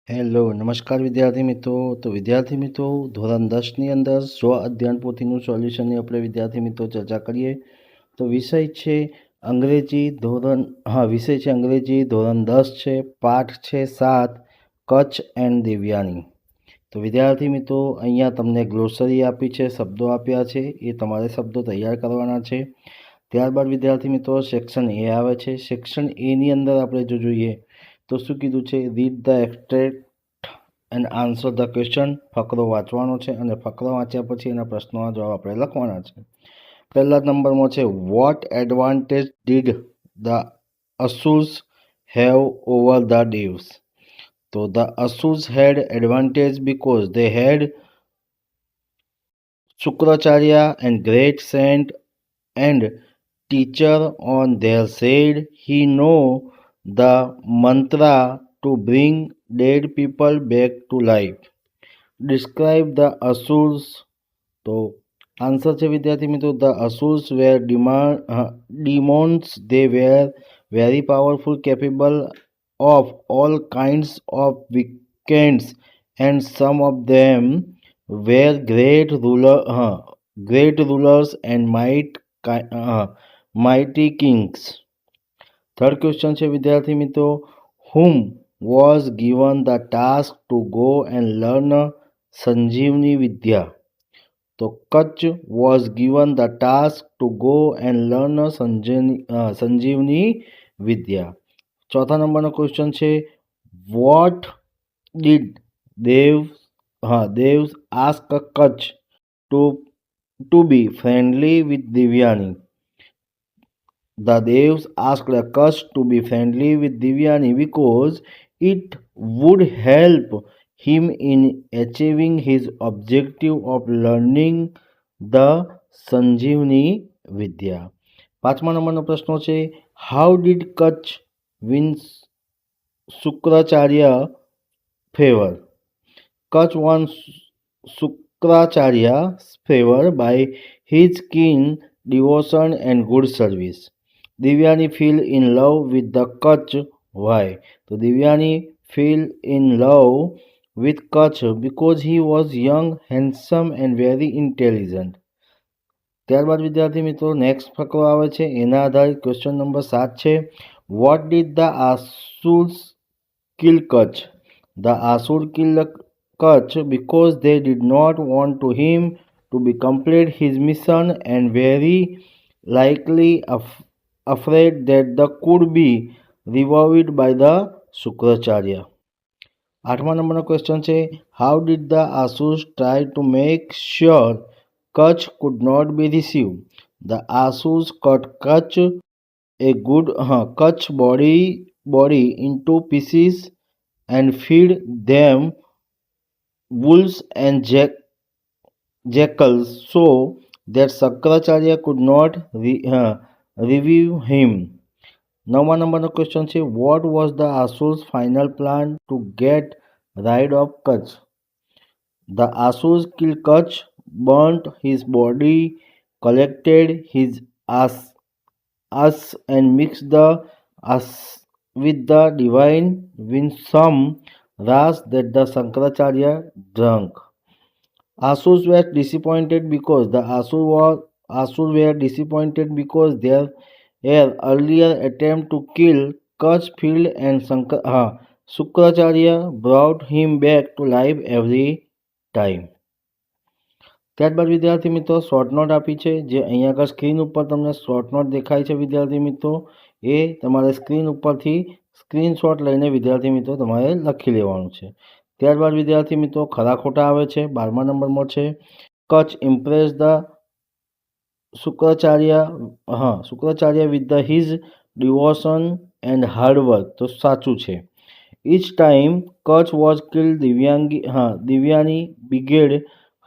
Hello નમસ્કાર વિદ્યાર્થી મિત્રો. તો વિદ્યાર્થી મિત્રો, ધોરણ 10ની અંદર સ્વ અધ્યયન પોથીનું સોલ્યુશનની આપણે વિદ્યાર્થી મિત્રો ચર્ચા કરીએ. તો વિષય છે અંગ્રેજી ધોરણ 10 છે, પાઠ છે 7, કચ્છ એન્ડ દેવયાની. તો વિદ્યાર્થી મિત્રો, અહીંયા તમને ગ્લોસરી આપી છે, શબ્દો આપ્યા છે, એ તમારે શબ્દો તૈયાર કરવાના છે. ત્યારબાદ વિદ્યાર્થી મિત્રો સેક્શન એ આવે છે. સેક્શન એની અંદર આપણે જો જોઈએ તો શું કીધું છે, read the extract and answer the question. ફકરો વાંચવાનો છે અને ફકરો વાંચ્યા પછી એના પ્રશ્નોના જવાબ આપણે લખવાના છે. પહેલા નંબરમાં છે, what advantage did the Asurs have over the Devs. તો the Asurs had advantage because they had Shukracharya and great saint and teacher on their side. He know the mantra to bring dead people back to life. Describe the asurs. તો answer છે વિદ્યાર્થી મિત્રો, the asurs were demons. They were very powerful, capable of all kinds of wickedness, and some of them were great rulers and mighty kings. Third question છે વિદ્યાર્થી મિત્રો, whom was given the task to go and learn સંજીવની વિદ્યા. તો Kutch was given the task to go and learn સંજીવની વિદ્યા. ચોથા નંબરનો question છે, what did devs ask Kutch to be friendly with Devyani. The devs asked Kutch to be friendly with Devyani because it would help him in achieving his objective of learning the Sanjeevani Vidya. પાંચમા નંબરનો પ્રશ્ન છે, how did Kutch win Shukracharya favor? Kutch won Shukracharya's favor by his keen devotion and good service. Devyani fell in love with the Kutch. Why? So Devyani fell in love with Kutch because he was young, handsome and very intelligent. ત્યારબાદ વિદ્યાર્થી મિત્રો next ફકરો આવે છે, એના આધારિત question number 7 છે, what did the Asurs kill Kutch? The Asur killed Kutch because they did not want to him to be complete his mission and very likely afraid that the could be revived by the Shukracharya. આઠમા નંબરનો question છે, how did the Asurs try to make sure Kutch could not be received? The Asurs cut Kutch body into pieces and feed them wolves and jackals so that Shukracharya could not revive him. નવમા નંબરનો question છે, what was the Asurs final plan to get rid of Kutch? The Asurs killed Kutch, burnt his body, collected his ash and mixed the ash with the divine winsome ras that the Shankaracharya drank. Asurs were disappointed because their earlier attempt to kill Kutch failed and Shukracharya brought him back to life every time. ત્યારબાદ વિદ્યાર્થી મિત્રો short note આપી છે, જે અહીંયા આગળ screen ઉપર તમને શોર્ટ નોટ દેખાય છે વિદ્યાર્થી મિત્રો, એ તમારે સ્ક્રીન ઉપરથી સ્ક્રીનશોટ લઈને વિદ્યાર્થી મિત્રો તમારે લખી લેવાનું છે. ત્યારબાદ વિદ્યાર્થી મિત્રો ખરા ખોટા આવે છે. 12મા નંબરમાં છે, Kacha impress the Shukracharya with the his devotion and hard work. તો સાચું છે. Each time Kacha was killed Devyani begged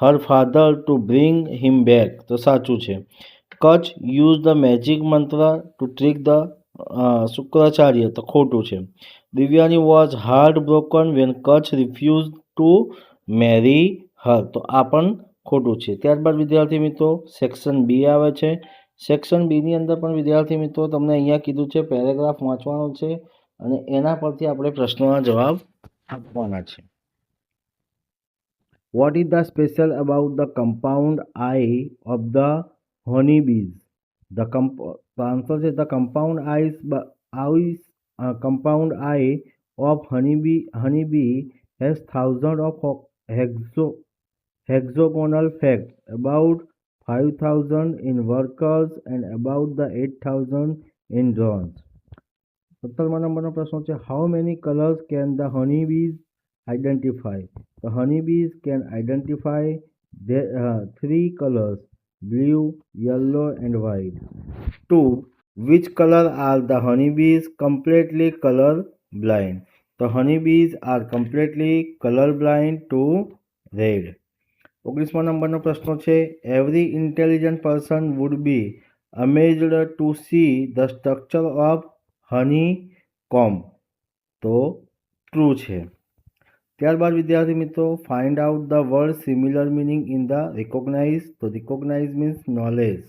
her father to bring him back. તો સાચું છે. Kutch used the magic mantra to trick the Shukracharya. તો ખોટું છે. Devyani was heartbroken when Kutch refused to marry her. તો આ પણ ખોટું છે. ત્યારબાદ વિદ્યાર્થી મિત્રો સેક્શન બી આવે છે. સેક્શન બીની અંદર પણ વિદ્યાર્થી મિત્રો તમને અહીંયા કીધું છે પેરેગ્રાફ વાંચવાનો છે અને એના પરથી આપણે પ્રશ્નોના જવાબ આપવાના છે. What is the special about the compound eye of the honeybees? The answer is the compound eye of honeybee has thousands of hexagonal facts, about 5,000 in workers and about the 8,000 in drones. 17મા નંબરનો પ્રશ્ન છે, how many colors can the honeybees identify? The honeybees can identify three colors, blue, yellow and white. 2. Which color are the honeybees completely color blind? The honeybees are completely color blind to red. 19મા નંબરનો પ્રશ્ન છે, every intelligent person would be amazed to see the structure of honeycomb. તો true છે. ત્યારબાદ વિદ્યાર્થી મિત્રો, find out the word similar meaning in the recognise. તો recognise means knowledge.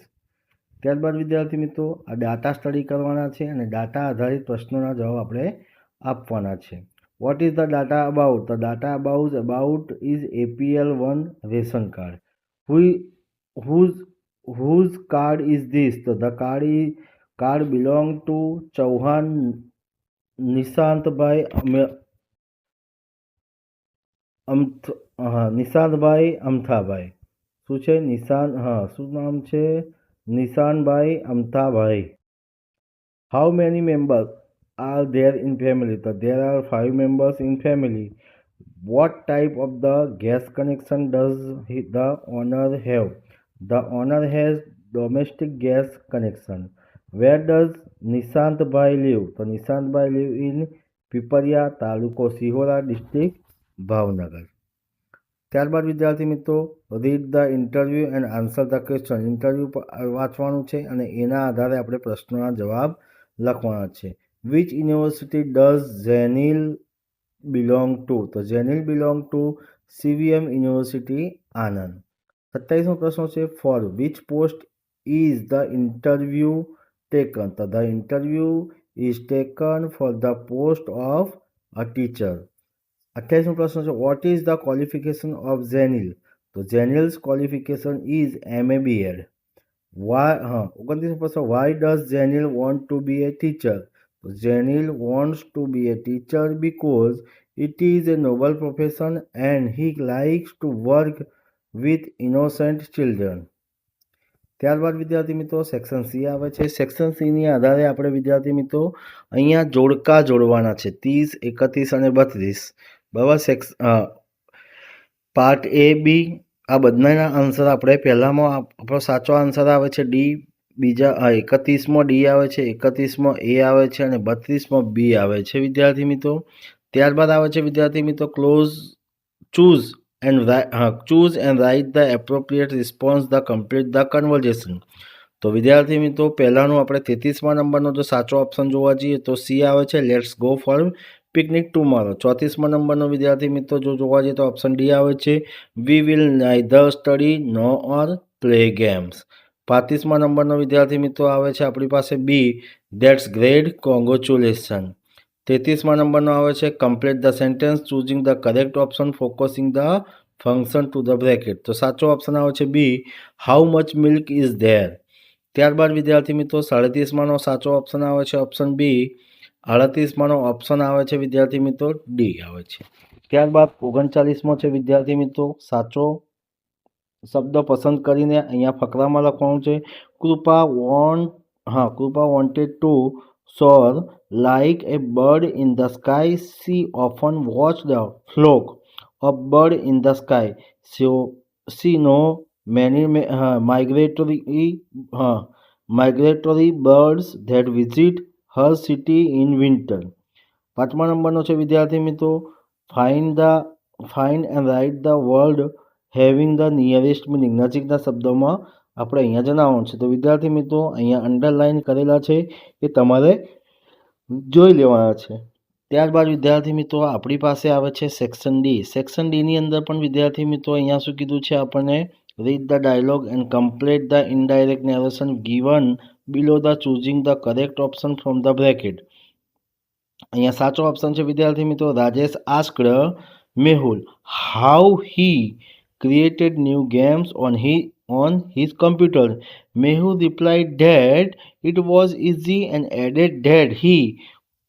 ત્યારબાદ વિદ્યાર્થી મિત્રો, આ ડાટા સ્ટડી કરવાના છે અને ડાટા આધારિત પ્રશ્નોના જવાબ આપણે આપવાના છે. What is the data about? The data about is APL1 ration card. whose card is this? So the card belong to Chauhan Nishantbhai Nishantbhai અમથાભાઈ. શું છે? શું નામ છે? નિશાનભાઈ અમથાભાઈ. How many members are there in family? So there are 5 members in family. What type of the gas connection does the owner have? The owner has domestic gas connection. Where does Nishant Bhai live? So Nishant Bhai live in Piparia, તાલુકો Sihora, district Bhavnagar. ત્યારબાદ વિદ્યાર્થી મિત્રો, read the interview and answer the question. Interview વાંચવાનું છે અને એના આધારે આપણે પ્રશ્નોના જવાબ લખવાના છે. Which university does Jenil belong to? તો Jenil belong to CVM university Anand. 27મો પ્રશ્ન છે, for which post is the interview taken? તો the interview is taken for the post of a teacher. 28મો પ્રશ્ન છે, what is the qualification of Jenil? તો Jenil's qualification is MA BEd. 29મો પ્રશ્ન, why does Jenil want to be a teacher? તો Jenil wants to be a teacher because it is a noble profession and he likes to work with innocent children. ત્યારબાદ વિદ્યાર્થી મિત્રો, section C આવે છે. Section Cની આધારે આપણે વિદ્યાર્થી મિત્રો અહીંયા જોડકા જોડવાના છે, 30, 31 અને 32. બરાબર. પાર્ટ A, B આ બધાના આન્સર આપણે પહેલામાં આપણો સાચો આન્સર આવે છે D, બીજા 31માં D આવે છે, 31માં A આવે છે અને 32માં B આવે છે વિદ્યાર્થી મિત્રો. ત્યારબાદ આવે છે વિદ્યાર્થી મિત્રો choose and write the appropriate response the complete the conversation. તો વિદ્યાર્થી મિત્રો પહેલાનું આપણે 33મા નંબરનો જો સાચો ઓપ્શન જોવા જઈએ તો C આવે છે, let's go for picnic tomorrow. 34મા નંબરનો વિદ્યાર્થી મિત્રો જો જોવા જઈએ તો ઓપ્શન D આવે છે, we will neither study no or play games. 35મા નંબરનો વિદ્યાર્થી મિત્રો આવે છે આપણી પાસે B, ધેટ્સ ગ્રેટ, કોંગ્રેચ્યુલેશન. 33મા નંબરનો આવે છે, complete the sentence choosing the correct option focusing the function to the bracket. તો સાચો ઓપ્શન આવે છે B, how much milk is there. ત્યારબાદ વિદ્યાર્થી મિત્રો 37માનો સાચો ઓપ્શન આવે છે ઓપ્શન B, 38માનો ઓપ્શન આવે છે વિદ્યાર્થી મિત્રો D આવે છે. ત્યારબાદ 39મો છે વિદ્યાર્થી મિત્રો, સાચો શબ્દ પસંદ કરીને અહીંયા ફકરામાં લખવાનું છે, Kripa wanted to soar like a bird in the sky. She often watched the flock of birds in the sky. So she know many migratory birds that visit her city in winter. 5મા નંબરનો છે વિદ્યાર્થી મિત્રો, find and write the word having the nearest meaning. નજીકના શબ્દોમાં આપણે અહીંયા જણાવવાનું છે. તો વિદ્યાર્થી મિત્રો અહીંયા અંડરલાઇન કરેલા છે એ તમારે જોઈ લેવાના છે. ત્યારબાદ વિદ્યાર્થી મિત્રો આપણી પાસે આવે છે સેક્શન D. સેક્શન Dની અંદર પણ વિદ્યાર્થી મિત્રો અહીંયા શું કીધું છે આપણને, read the dialogue and complete the indirect narration given below the choosing the correct option from the bracket. અહીંયા સાચો ઓપ્શન છે વિદ્યાર્થી મિત્રો, Rajesh asked Mehul how he created new games on his computer. Mehul replied that it was easy and added that he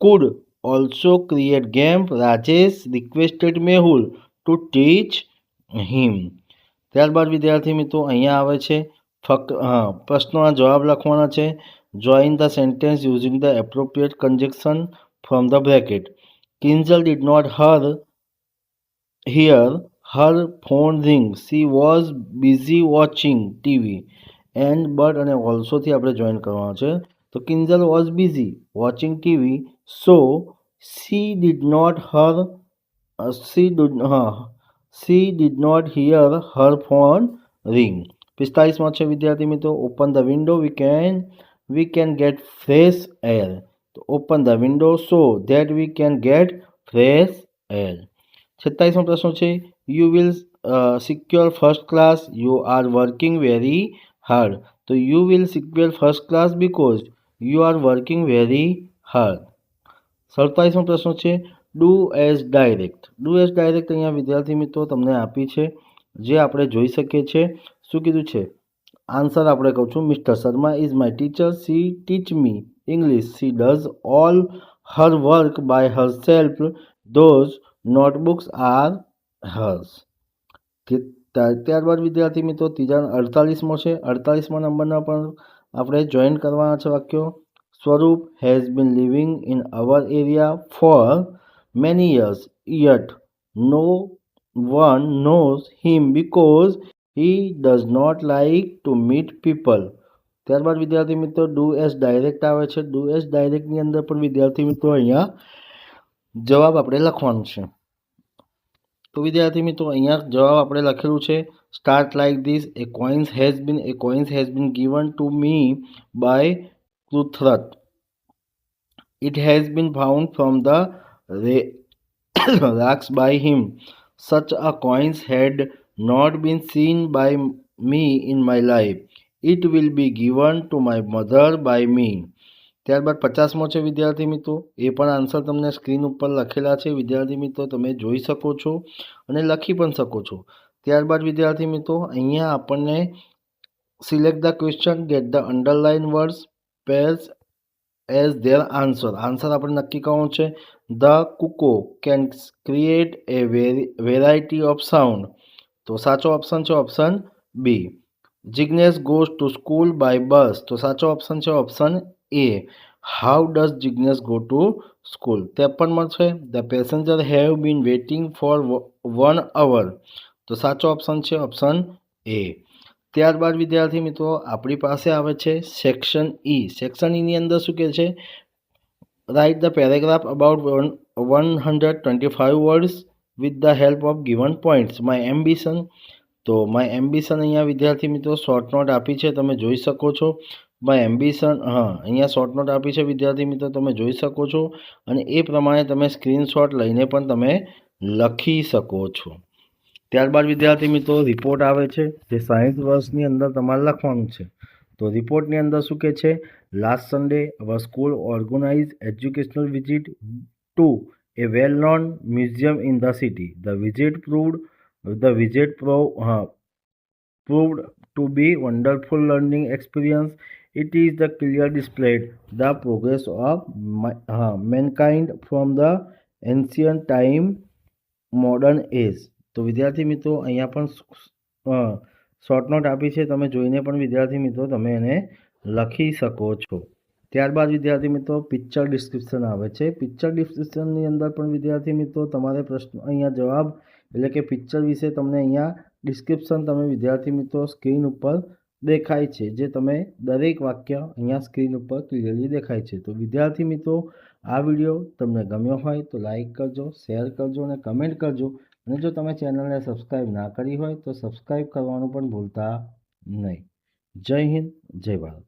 could also create games. Rajesh requested Mehul to teach him. ત્યારબાદ વિદ્યાર્થી મિત્રો અહીંયા આવે છે ફક્ત પ્રશ્નોના જવાબ લખવાના છે. Join the sentence using the appropriate conjunction from the bracket. Kinjal did not hear her phone ring. She was busy watching TV. And but અને also થી આપણે જોઈન કરવાનો છે. તો Kinjal was busy watching TV, so she did not hear her phone ring. 45 છે વિદ્યાર્થી મિત્રો, open the window we can get fresh air. તો open the window so that we can get fresh air. 46મો પ્રશ્ન છે, you will secure first class, you are working very hard. તો you will secure first class because you are working very hard. 47મો પ્રશ્ન છે, do as direct. Do as direct અહીંયા વિદ્યાર્થી મિત્રો તમને આપી છે, જે આપણે જોઈ શકીએ છીએ. શું કીધું છે આન્સર આપણે કહું છું, mister Sharma is my teacher, she teach me English, she does all her work by herself, those notebooks are hers. ત્યારબાદ વિદ્યાર્થી મિત્રો 48મો છે, 48મા નંબરના પણ આપણે જોઈન કરવાના છે વાક્યો. Swaroop has been living in our area for many years yet no one knows him because he does not like to meet people. ત્યારબાદ વિદ્યાર્થી મિત્રો ડુ એઝ ડાયરેક્ટ આવે છે. ડુ એઝ ડાયરેક્ટની અંદર પણ વિદ્યાર્થી મિત્રો અહીંયા જવાબ આપણે લખવાનું છે. તો વિદ્યાર્થી મિત્રો અહીંયા જવાબ આપણે લખેલું છે, start like this, a coins has been given to me by Krutharth. It has been found from the racks by him. Such a coins had not been seen by me in my life. It will be given to my mother by me. ત્યારબાદ 50મો છે વિદ્યાર્થી મિત્રો, એ પણ answer તમને screen ઉપર લખેલા છે વિદ્યાર્થી મિત્રો, તમે જોઈ શકો છો અને લખી પણ શકો છો. ત્યારબાદ વિદ્યાર્થી મિત્રો અહીંયા આપણને select the question, get the underline words, parse as their answer. Answer આપણે નક્કી કરવાનું છે. The cuckoo can create a variety of sound. તો સાચો ઓપ્શન છે option B. Jignesh goes to school by bus. તો સાચો ઓપ્શન છે option A. How does Jignesh go to school. 53મો છે, the passenger have been waiting for 1 hour. તો સાચો ઓપ્શન છે ઓપ્શન એ. ત્યારબાદ વિદ્યાર્થી મિત્રો આપણી પાસે આવે છે સેક્શન ઈ. સેક્શન ઈની અંદર શું કહે છે, write the paragraph about 125 words with the help of given points. My ambition. તો માય એમ્બિશન અહીંયા વિદ્યાર્થી મિત્રો શોર્ટ નોટ આપી છે, તમે જોઈ શકો છો. માય એમ્બિશન અહીંયા શોર્ટ નોટ આપી છે વિદ્યાર્થી મિત્રો, તમે જોઈ શકો છો અને એ પ્રમાણે તમે સ્ક્રીનશોટ લઈને પણ તમે લખી શકો છો. ત્યારબાદ વિદ્યાર્થી મિત્રો રિપોર્ટ આવે છે, જે 60 વર્ષની અંદર તમારે લખવાનું છે. તો રિપોર્ટની અંદર શું કહે છે, last Sunday our school organise educational visit to a well known museum in the city. The visit proved to be wonderful learning experience. It is the clear displayed the progress of mankind from the ancient time modern age. તો વિદ્યાર્થી મિત્રો અહીંયા પણ short note આપી છે, તમે જોઈને પણ વિદ્યાર્થી મિત્રો તમે એને લખી શકો છો. ત્યારબાદ વિદ્યાર્થી મિત્રો પિક્ચર ડિસ્ક્રિપ્શન આવે છે. પિક્ચર ડિસ્ક્રિપ્શનની અંદર પણ વિદ્યાર્થી મિત્રો તમારે પ્રશ્ન અહીંયા જવાબ એટલે કે પિક્ચર વિશે તમને અહીંયા ડિસ્ક્રિપ્શન તમે વિદ્યાર્થી મિત્રો સ્ક્રીન ઉપર દેખાય છે, જે તમે દરેક વાક્ય અહીંયા સ્ક્રીન ઉપર ક્લિયરલી દેખાય છે. તો વિદ્યાર્થી મિત્રો આ વિડીયો તમને ગમ્યો હોય તો લાઈક કરજો, શેર કરજો અને કમેન્ટ કરજો. અને જો તમે ચેનલને સબસ્ક્રાઈબ ના કરી હોય તો સબસ્ક્રાઈબ કરવાનું પણ ભૂલતા નહીં. જય હિન્દ, જય ભારત.